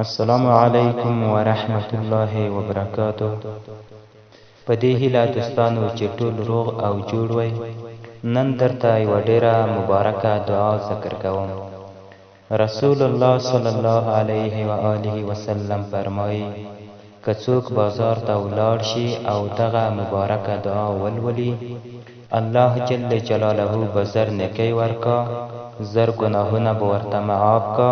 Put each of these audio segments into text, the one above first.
السلام علیکم ورحمت الله وبرکاته. په دې هیله دوستانو چې ټول روغ او جوړ وئ، نن درته یوه ډېره مبارکه دعا ذکر کوم. رسول الله صلی الله علیه و آله وسلم فرمایي که څوک بازار ته ولاړ شي او دغه مبارکه دعا ولولي، الله جل جلاله به زر نیکۍ ورکا، زر ګناهونه به ورته معاف کا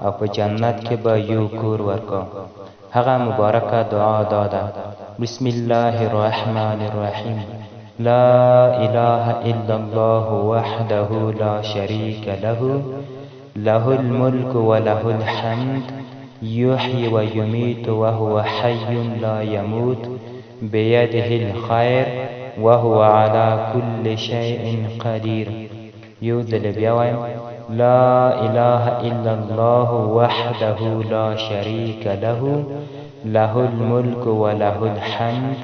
او په جنت کې به یو کور ورکا. هغه مبارکه دعا دا ده: بسم الله الرحمن الرحیم، لا اله الا الله وحده لا شریک له، له الملك وله الحمد، یحیی و یمیت وهو حی لا یموت، بیده الخیر وهو على كل شيء قدير. یو ځل بیا وایم: لا اله الا الله وحده لا شريك له، له الملك وله الحمد،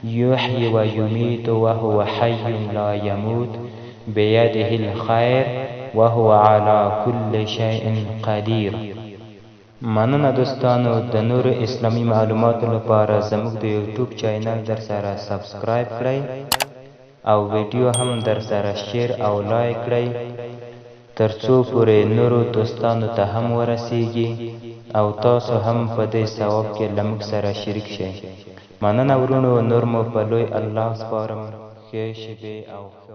يحيي ويميت وهو حي لا يموت، بيده الخير وهو على كل شيء قدير. مننه دوستانو، د نور اسلامی معلوماتو لپاره زموږ د یوټیوب چینل در سره سبسکرایب کړئ او ویډیو هم در سره شیر او لایک کړئ، ترڅو پورې نورو دوستانو ته هم ورسیږي او تاسو هم په دې ثواب کې له موږ سره شریک شئ. مننه ورونو، نور مو په لوی الله سپارم. ښې شېبې او ښه